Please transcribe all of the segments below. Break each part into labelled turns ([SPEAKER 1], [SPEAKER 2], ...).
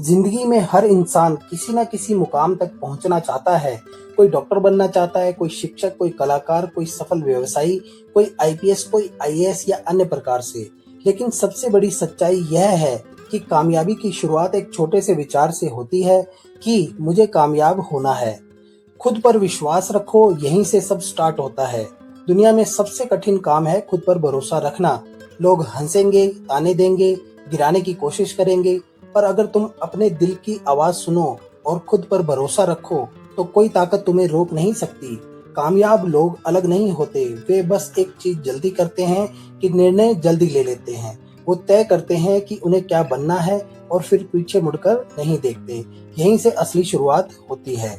[SPEAKER 1] जिंदगी में हर इंसान किसी न किसी मुकाम तक पहुंचना चाहता है। कोई डॉक्टर बनना चाहता है, कोई शिक्षक, कोई कलाकार, कोई सफल व्यवसायी, कोई आईपीएस, कोई आईएएस या अन्य प्रकार से। लेकिन सबसे बड़ी सच्चाई यह है कि कामयाबी की शुरुआत एक छोटे से विचार से होती है कि मुझे कामयाब होना है। खुद पर विश्वास रखो, यहीं से सब स्टार्ट होता है। दुनिया में सबसे कठिन काम है खुद पर भरोसा रखना। लोग हंसेंगे, ताने देंगे, गिराने की कोशिश करेंगे, पर अगर तुम अपने दिल की आवाज सुनो और खुद पर भरोसा रखो तो कोई ताकत तुम्हें रोक नहीं सकती। कामयाब लोग अलग नहीं होते, वे बस एक चीज जल्दी करते हैं कि निर्णय जल्दी ले लेते हैं। वो तय करते हैं कि उन्हें क्या बनना है और फिर पीछे मुड़कर नहीं देखते। यहीं से असली शुरुआत होती है।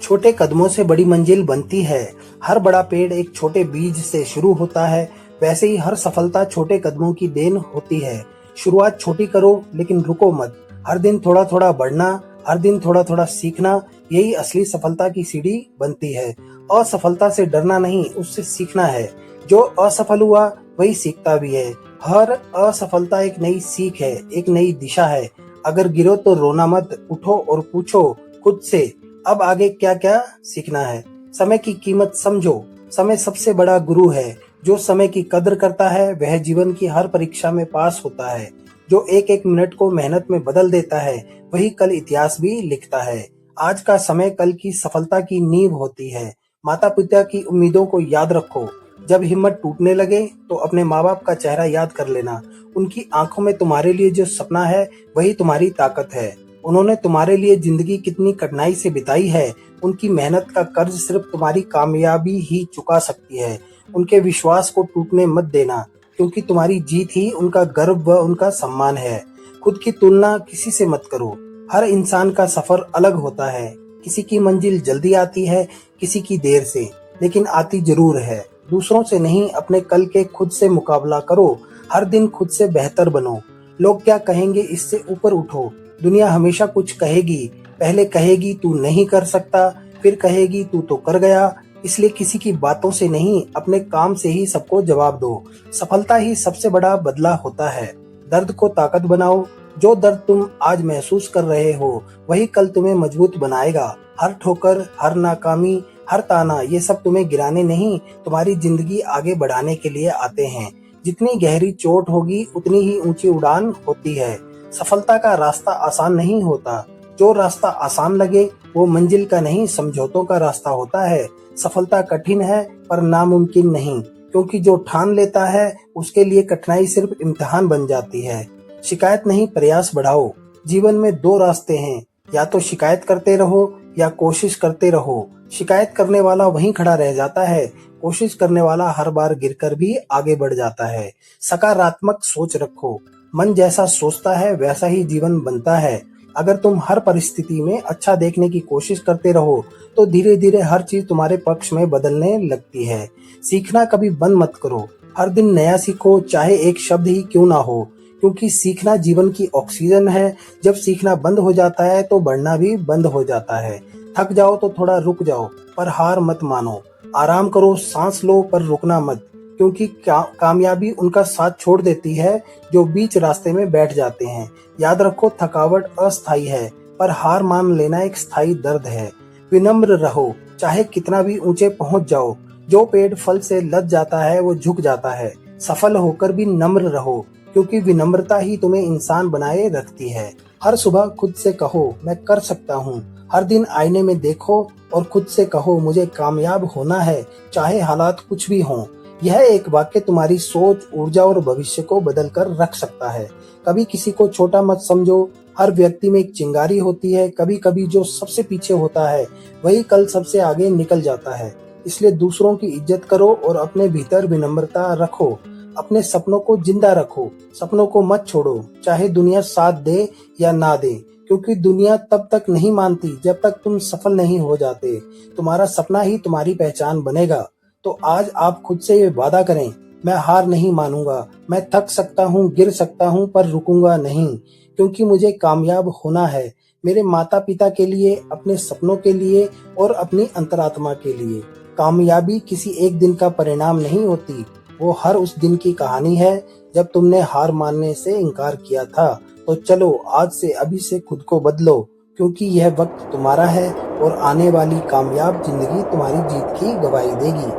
[SPEAKER 1] छोटे कदमों से बड़ी मंजिल बनती है। हर बड़ा पेड़ एक छोटे बीज से शुरू होता है, वैसे ही हर सफलता छोटे कदमों की देन होती है। शुरुआत छोटी करो लेकिन रुको मत। हर दिन थोड़ा थोड़ा बढ़ना, हर दिन थोड़ा थोड़ा सीखना, यही असली सफलता की सीढ़ी बनती है। असफलता से डरना नहीं, उससे सीखना है। जो असफल हुआ वही सीखता भी है। हर असफलता एक नई सीख है, एक नई दिशा है। अगर गिरो तो रोना मत, उठो और पूछो खुद से अब आगे क्या क्या सीखना है। समय की कीमत समझो। समय सबसे बड़ा गुरु है। जो समय की कदर करता है वह जीवन की हर परीक्षा में पास होता है। जो एक एक मिनट को मेहनत में बदल देता है वही कल इतिहास भी लिखता है। आज का समय कल की सफलता की नींव होती है। माता पिता की उम्मीदों को याद रखो। जब हिम्मत टूटने लगे तो अपने माँ बाप का चेहरा याद कर लेना। उनकी आंखों में तुम्हारे लिए जो सपना है वही तुम्हारी ताकत है। उन्होंने तुम्हारे लिए जिंदगी कितनी कठिनाई से बिताई है, उनकी मेहनत का कर्ज सिर्फ तुम्हारी कामयाबी ही चुका सकती है। उनके विश्वास को टूटने मत देना, क्योंकि तुम्हारी जीत ही उनका गर्व व उनका सम्मान है। खुद की तुलना किसी से मत करो। हर इंसान का सफर अलग होता है। किसी की मंजिल जल्दी आती है, किसी की देर से, लेकिन आती जरूर है। दूसरों से नहीं, अपने कल के खुद से मुकाबला करो। हर दिन खुद से बेहतर बनो। लोग क्या कहेंगे इससे ऊपर उठो। दुनिया हमेशा कुछ कहेगी। पहले कहेगी तू नहीं कर सकता, फिर कहेगी तू तो कर गया। इसलिए किसी की बातों से नहीं, अपने काम से ही सबको जवाब दो। सफलता ही सबसे बड़ा बदला होता है। दर्द को ताकत बनाओ। जो दर्द तुम आज महसूस कर रहे हो वही कल तुम्हें मजबूत बनाएगा। हर ठोकर, हर नाकामी, हर ताना, ये सब तुम्हें गिराने नहीं, तुम्हारी जिंदगी आगे बढ़ाने के लिए आते हैं। जितनी गहरी चोट होगी उतनी ही ऊंची उड़ान होती है। सफलता का रास्ता आसान नहीं होता। जो रास्ता आसान लगे वो मंजिल का नहीं, समझौतों का रास्ता होता है। सफलता कठिन है पर नामुमकिन नहीं, क्योंकि जो ठान लेता है उसके लिए कठिनाई सिर्फ इम्तिहान बन जाती है। शिकायत नहीं, प्रयास बढ़ाओ। जीवन में दो रास्ते हैं, या तो शिकायत करते रहो या कोशिश करते रहो। शिकायत करने वाला वहीं खड़ा रह जाता है, कोशिश करने वाला हर बार गिरकर भी आगे बढ़ जाता है। सकारात्मक सोच रखो। मन जैसा सोचता है वैसा ही जीवन बनता है। अगर तुम हर परिस्थिति में अच्छा देखने की कोशिश करते रहो तो धीरे धीरे हर चीज तुम्हारे पक्ष में बदलने लगती है। सीखना कभी बंद मत करो। हर दिन नया सीखो, चाहे एक शब्द ही क्यों ना हो, क्योंकि सीखना जीवन की ऑक्सीजन है। जब सीखना बंद हो जाता है तो बढ़ना भी बंद हो जाता है। थक जाओ तो थोड़ा रुक जाओ, पर हार मत मानो। आराम करो, सांस लो, पर रुकना मत, क्योंकि कामयाबी उनका साथ छोड़ देती है जो बीच रास्ते में बैठ जाते हैं। याद रखो, थकावट अस्थायी है, पर हार मान लेना एक स्थायी दर्द है। विनम्र रहो, चाहे कितना भी ऊंचे पहुंच जाओ। जो पेड़ फल से लद जाता है वो झुक जाता है। सफल होकर भी नम्र रहो, क्योंकि विनम्रता ही तुम्हें इंसान बनाए रखती है। हर सुबह खुद से कहो मैं कर सकता हूँ। हर दिन आईने में देखो और खुद से कहो मुझे कामयाब होना है, चाहे हालात कुछ भी हों। यह एक वाक्य तुम्हारी सोच, ऊर्जा और भविष्य को बदल कर रख सकता है। कभी किसी को छोटा मत समझो। हर व्यक्ति में एक चिंगारी होती है। कभी कभी जो सबसे पीछे होता है वही कल सबसे आगे निकल जाता है। इसलिए दूसरों की इज्जत करो और अपने भीतर विनम्रता रखो। अपने सपनों को जिंदा रखो। सपनों को मत छोड़ो, चाहे दुनिया साथ दे या ना दे, क्योंकि दुनिया तब तक नहीं मानती जब तक तुम सफल नहीं हो जाते। तुम्हारा सपना ही तुम्हारी पहचान बनेगा। तो आज आप खुद से ये वादा करें, मैं हार नहीं मानूंगा। मैं थक सकता हूँ, गिर सकता हूँ, पर रुकूंगा नहीं, क्योंकि मुझे कामयाब होना है। मेरे माता पिता के लिए, अपने सपनों के लिए और अपनी अंतरात्मा के लिए। कामयाबी किसी एक दिन का परिणाम नहीं होती, वो हर उस दिन की कहानी है जब तुमने हार मानने से इनकार किया था। तो तो चलो आज से अभी से खुद को बदलो, क्योंकि यह वक्त तुम्हारा है और आने वाली कामयाब जिंदगी तुम्हारी जीत की गवाही देगी।